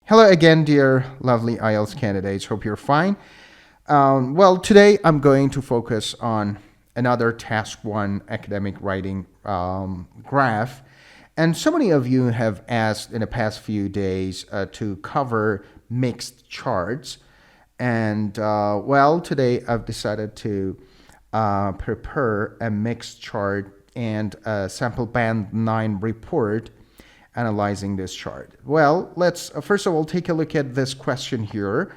Hello again, dear lovely IELTS candidates. Hope you're fine. Well, today I'm going to focus on another Task 1 academic writing graph. And so many of you have asked in the past few days to cover mixed charts. And well, today I've decided to prepare a mixed chart and a sample band 9 report analyzing this chart. Well, let's first of all take a look at this question here.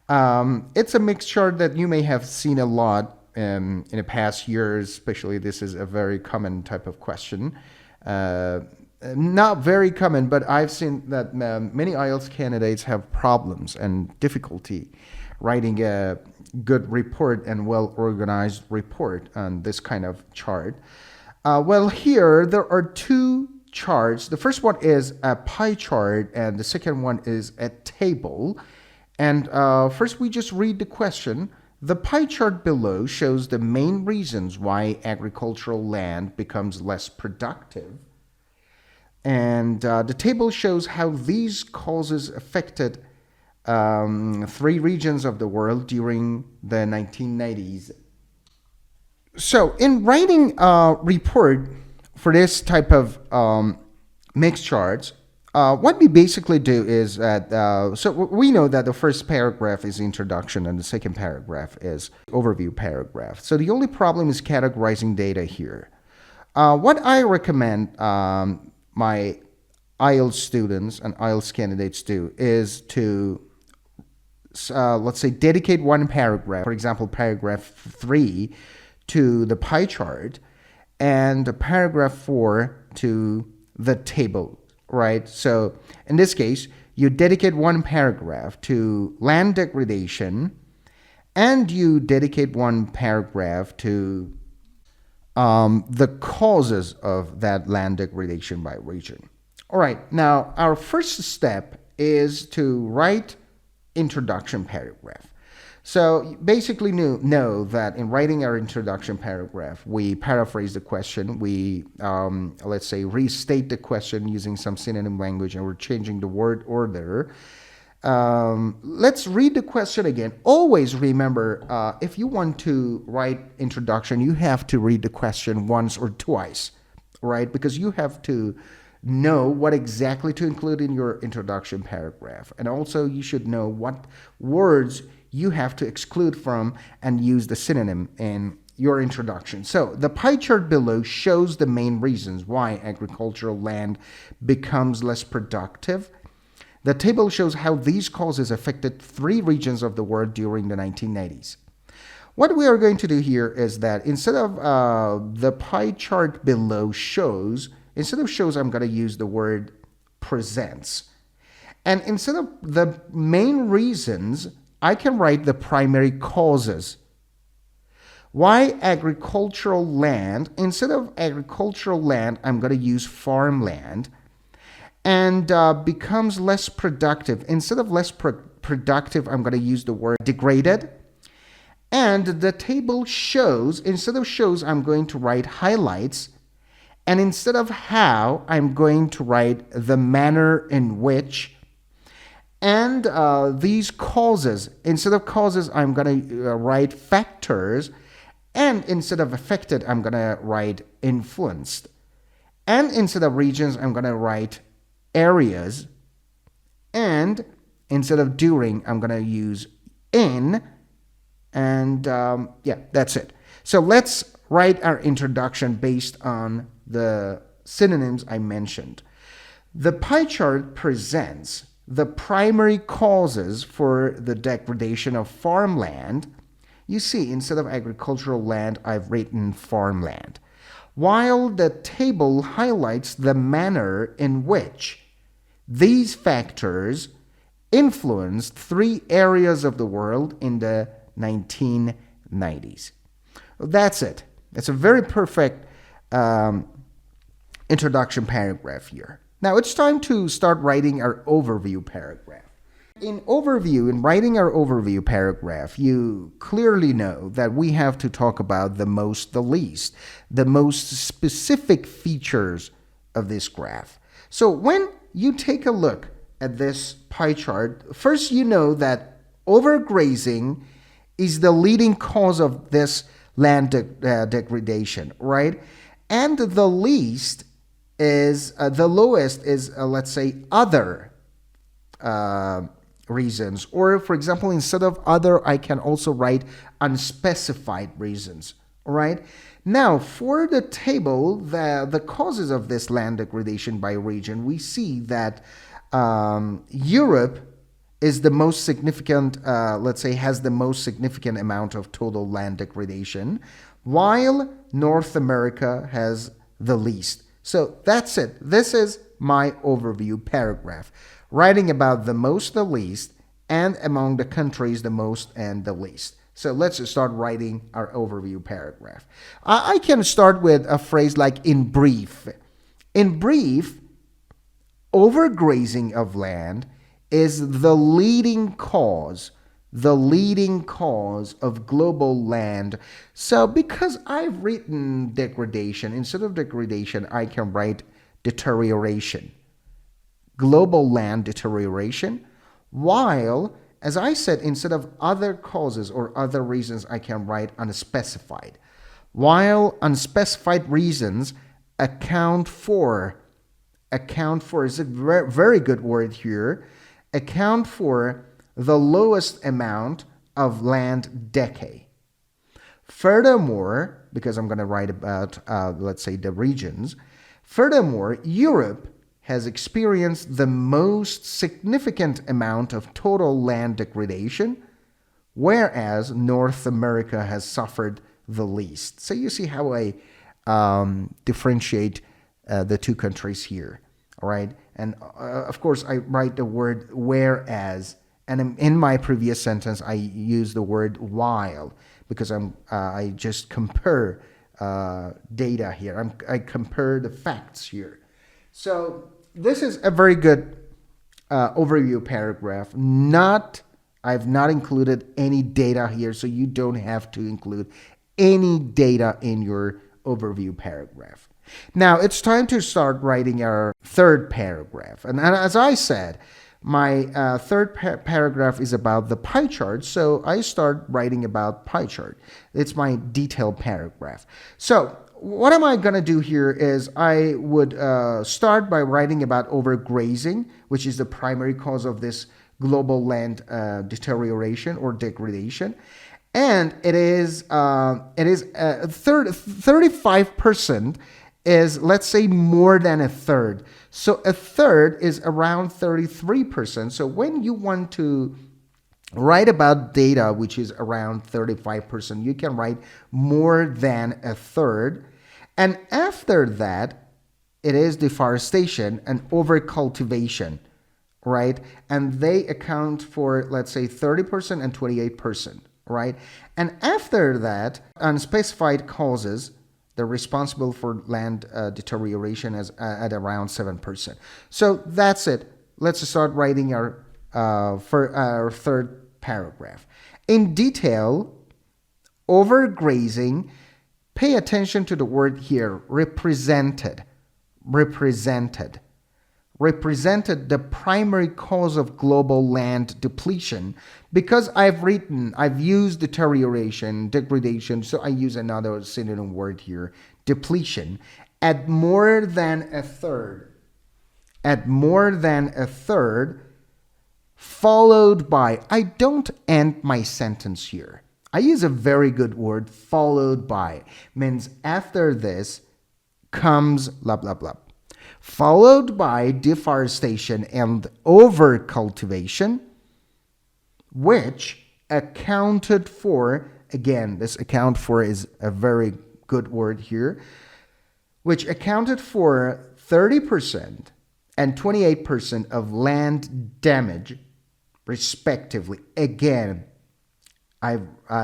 It's a mixed chart that you may have seen a lot in the past years. Especially, this is a very common type of question. Not very common, but I've seen that many IELTS candidates have problems and difficulty writing a good report and well-organized report on this kind of chart. Well, here there are two charts. The first one is a pie chart and the second one is a table. And first we just read the question. The pie chart below shows the main reasons why agricultural land becomes less productive. And the table shows how these causes affected 3 regions of the world during the 1990s. So in writing a report for this type of mixed charts, what we basically do is that, so we know that the first paragraph is introduction and the second paragraph is overview paragraph. So the only problem is categorizing data here. What I recommend my IELTS students and IELTS candidates do is to, let's say, dedicate one paragraph, for example, paragraph 3 to the pie chart, and paragraph 4 to the table, right? So in this case, you dedicate one paragraph to land degradation, and you dedicate one paragraph to the causes of that land degradation by region. All right, now our first step is to write introduction paragraph. So basically know that in writing our introduction paragraph, we paraphrase the question. We, let's say, restate the question using some synonym language, and we're changing the word order. Let's read the question again. Always remember, if you want to write introduction, you have to read the question once or twice, right? Because you have to know what exactly to include in your introduction paragraph. And also you should know what words you have to exclude from and use the synonym in your introduction. So the pie chart below shows the main reasons why agricultural land becomes less productive. The table shows how these causes affected 3 regions of the world during the 1990s. What we are going to do here is that instead of the pie chart below shows, instead of shows, I'm going to use the word presents. And instead of the main reasons, I can write the primary causes. Why agricultural land? Instead of agricultural land, I'm going to use farmland. And becomes less productive. Instead of less productive, I'm going to use the word degraded. And the table shows, instead of shows, I'm going to write highlights. And instead of how, I'm going to write the manner in which. And these causes, instead of causes, I'm going to write factors. And instead of affected, I'm going to write influenced. And instead of regions, I'm going to write areas. And instead of during, I'm going to use in. And yeah, that's it. So let's write our introduction based on the synonyms I mentioned. The pie chart presents the primary causes for the degradation of farmland. You see, instead of agricultural land, I've written farmland. While the table highlights the manner in which these factors influenced 3 areas of the world in the 1990s. That's it. It's a very perfect introduction paragraph here. Now it's time to start writing our overview paragraph. In writing our overview paragraph, you clearly know that we have to talk about the most specific features of this graph. So when you take a look at this pie chart, first you know that overgrazing is the leading cause of this land degradation, right? And the least is the lowest is let's say other reasons, or for example, instead of other, I can also write unspecified reasons. All right. Now, for the table, the causes of this land degradation by region, we see that Europe is the most significant, let's say, has the most significant amount of total land degradation, while North America has the least. So that's it. This is my overview paragraph, writing about the most, the least, and among the countries, the most and the least. So let's start writing our overview paragraph. I can start with a phrase like in brief. In brief, overgrazing of land is the leading cause of global land. So because I've written degradation, instead of degradation, I can write deterioration. Global land deterioration, while, as I said, instead of other causes or other reasons, I can write unspecified. While unspecified reasons account for is a very, very good word here, account for the lowest amount of land decay. Furthermore, because I'm going to write about, let's say, the regions, furthermore, Europe has experienced the most significant amount of total land degradation, whereas North America has suffered the least. So you see how I differentiate the two countries here, all right? And of course, I write the word whereas, and in my previous sentence, I use the word while, because I just compare data here. I compare the facts here. So this is a very good overview paragraph. I've not included any data here, so you don't have to include any data in your overview paragraph. Now it's time to start writing our third paragraph. And as I said, my third paragraph is about the pie chart, so I start writing about pie chart. It's my detailed paragraph. So what am I going to do here is I would start by writing about overgrazing, which is the primary cause of this global land deterioration or degradation. And it is 35% is, let's say, more than a third. So a third is around 33%. So when you want to write about data which is around 35%, you can write more than a third. And after that, it is deforestation and overcultivation, right? And they account for, let's say, 30% and 28%, right? And after that, unspecified causes, they're responsible for land deterioration at around 7%. So that's it. Let's start writing our third paragraph. In detail, overgrazing, pay attention to the word here, represented the primary cause of global land depletion. Because I've used deterioration, degradation, so I use another synonym word here, depletion, at more than a third, followed by, I don't end my sentence here. I use a very good word, followed by, means after this comes blah, blah, blah. Followed by deforestation and overcultivation, which accounted for, again, this account for is a very good word here, which accounted for 30% and 28% of land damage, respectively. Again, I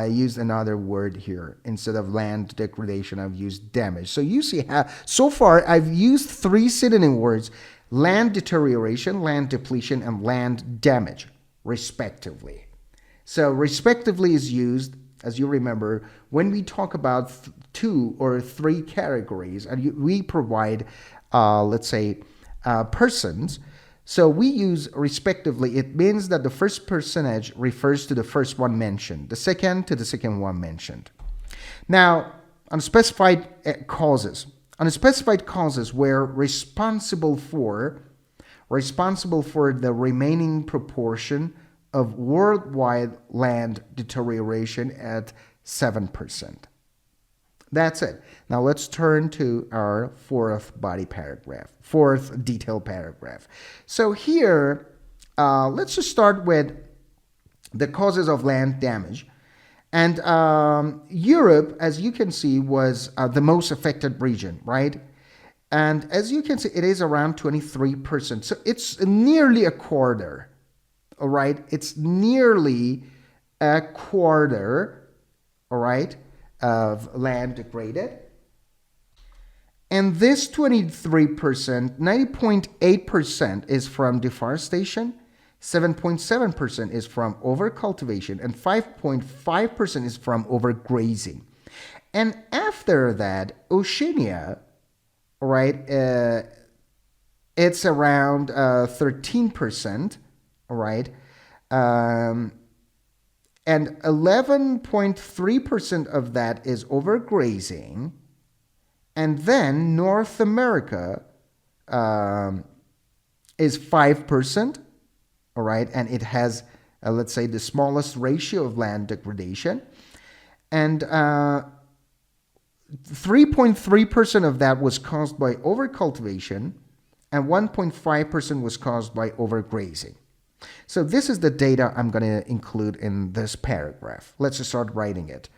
used another word here. Instead of land degradation, I've used damage. So you see how, so far, I've used three synonym words: land deterioration, land depletion, and land damage, respectively. So respectively is used, as you remember, when we talk about two or three categories, and we provide, let's say, persons. So we use respectively. It means that the first percentage refers to the first one mentioned, the second to the second one mentioned. Now, unspecified causes. Unspecified causes were responsible for the remaining proportion of worldwide land deterioration at 7%. That's it. Now let's turn to our fourth detailed paragraph. So here, let's just start with the causes of land damage. And Europe, as you can see, was the most affected region, right? And as you can see, it is around 23%. So it's nearly a quarter, all right? It's nearly a quarter, all right, of land degraded. And this 23%, 90.8% is from deforestation, 7.7% is from overcultivation, and 5.5% is from overgrazing. And after that, Oceania, right, it's around 13%, right, and 11.3% of that is overgrazing. And then North America is 5%, all right, and it has, let's say, the smallest ratio of land degradation. And 3.3% of that was caused by overcultivation, and 1.5% was caused by overgrazing. So this is the data I'm going to include in this paragraph. Let's just start writing it.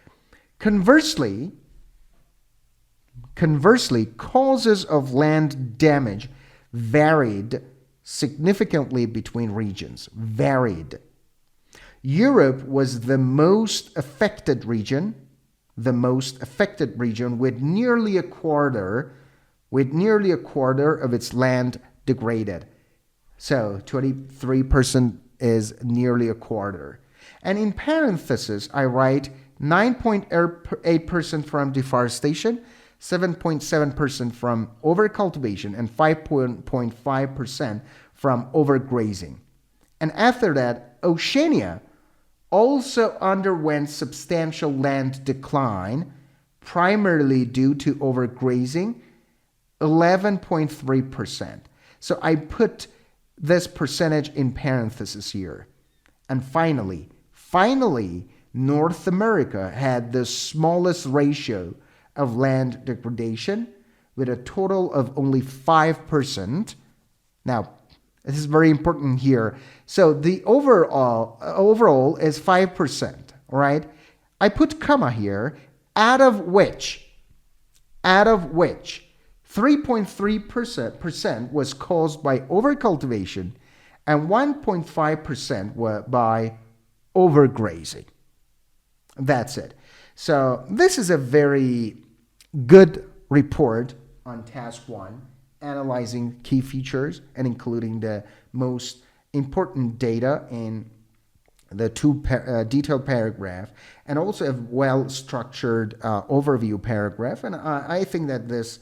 Conversely, causes of land damage varied significantly between regions. Europe was the most affected region, with nearly a quarter of its land degraded. So 23% is nearly a quarter. And in parentheses, I write 9.8% from deforestation, 7.7% from overcultivation, and 5.5% from overgrazing. And after that, Oceania also underwent substantial land decline, primarily due to overgrazing, 11.3%. So I put this percentage in parentheses here. And finally, North America had the smallest ratio of land degradation with a total of only 5%. Now, this is very important here. So the overall is 5%, all right? I put comma here, out of which 3.3% was caused by overcultivation and 1.5% were by overgrazing. That's it. So this is a very good report on task 1, analyzing key features and including the most important data in the detailed paragraph, and also a well-structured overview paragraph. And I think that this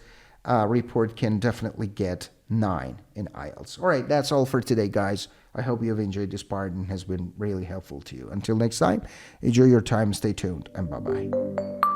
report can definitely get 9 in IELTS. All right, that's all for today, guys. I hope you've enjoyed this part and has been really helpful to you. Until next time, enjoy your time, stay tuned, and bye-bye.